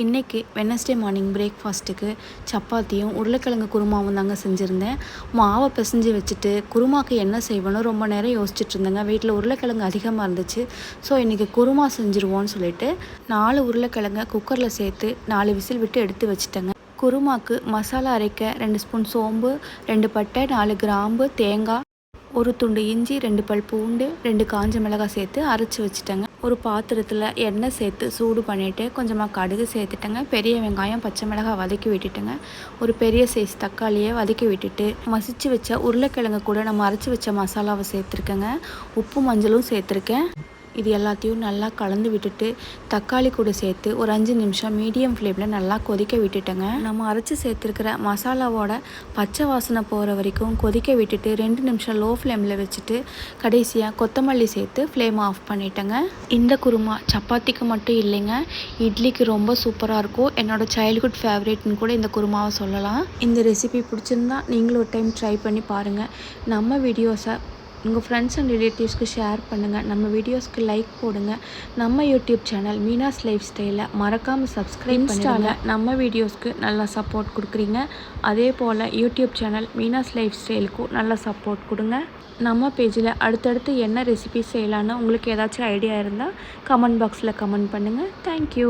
இன்றைக்கி Wednesday morning பிரேக்ஃபாஸ்ட்டுக்கு சப்பாத்தியும் உருளைக்கிழங்கு குருமாவும் தாங்க செஞ்சுருந்தேன். மாவை பிசைஞ்சு வச்சுட்டு குருமாக்கு என்ன செய்வேன்னு ரொம்ப நேரம் யோசிச்சுட்டு இருந்தேங்க. வீட்டில் உருளைக்கிழங்கு அதிகமாக இருந்துச்சு. ஸோ இன்றைக்கி குருமா செஞ்சுருவோன்னு சொல்லிட்டு 4 உருளைக்கிழங்கை குக்கரில் சேர்த்து 4 விசில் விட்டு எடுத்து வச்சுட்டேங்க. குருமாக்கு மசாலா அரைக்க 2 ஸ்பூன் சோம்பு, 2 பட்டை, 4 கிராம்பு, தேங்காய், 1 துண்டு இஞ்சி, 2 பல் பூண்டு, 2 காஞ்ச மிளகாய் சேர்த்து அரைச்சி வச்சுட்டேங்க. ஒரு பாத்திரத்தில் எண்ணெய் சேர்த்து சூடு பண்ணிவிட்டு கொஞ்சமாக கடுகு சேர்த்துட்டேங்க. பெரிய வெங்காயம், பச்சை மிளகாய் வதக்கி விட்டுட்டேங்க. ஒரு பெரிய சைஸ் தக்காளியை வதக்கி விட்டுட்டு மசிச்சு வச்ச உருளைக்கிழங்கு கூட நம்ம அரைச்சி வச்ச மசாலாவை சேர்த்துருக்கேங்க. உப்பு மஞ்சளும் சேர்த்துருக்கேன். இது எல்லாத்தையும் நல்லா கலந்து விட்டுட்டு தக்காளி கூட சேர்த்து ஒரு 5 நிமிஷம் மீடியம் ஃப்ளேமில் நல்லா கொதிக்க விட்டுட்டேங்க. நம்ம அரைச்சி சேர்த்துருக்கிற மசாலாவோட பச்சை வாசனை போகிற வரைக்கும் கொதிக்க விட்டுட்டு 2 நிமிஷம் லோ ஃப்ளேமில் வச்சுட்டு கடைசியாக கொத்தமல்லி சேர்த்து ஃப்ளேம் ஆஃப் பண்ணிட்டேங்க. இந்த குருமா சப்பாத்திக்கு மட்டும் இல்லைங்க, இட்லிக்கு ரொம்ப சூப்பராக இருக்கும். என்னோடய சைல்ட்ஹுட் ஃபேவரேட்னு கூட இந்த குருமாவை சொல்லலாம். இந்த ரெசிபி பிடிச்சிருந்தா நீங்களும் ஒரு டைம் ட்ரை பண்ணி பாருங்கள். நம்ம வீடியோஸை உங்கள் ஃப்ரெண்ட்ஸ் அண்ட் ரிலேட்டிவ்ஸ்க்கு ஷேர் பண்ணுங்கள். நம்ம வீடியோஸ்க்கு லைக் போடுங்க. நம்ம யூடியூப் சேனல் மீனாஸ் லைஃப் ஸ்டைலில் மறக்காமல் சப்ஸ்கிரைப் பண்ணிடுங்க. நம்ம வீடியோஸ்க்கு நல்லா சப்போர்ட் கொடுக்குறீங்க. அதே போல் யூடியூப் சேனல் மீனாஸ் லைஃப் ஸ்டைலுக்கும் நல்லா சப்போர்ட் கொடுங்க. நம்ம பேஜில் அடுத்தடுத்து என்ன ரெசிபி செய்யலான்னு உங்களுக்கு ஏதாச்சும் ஐடியா இருந்தால் கமெண்ட் பாக்ஸில் கமெண்ட் பண்ணுங்கள். தேங்க்யூ.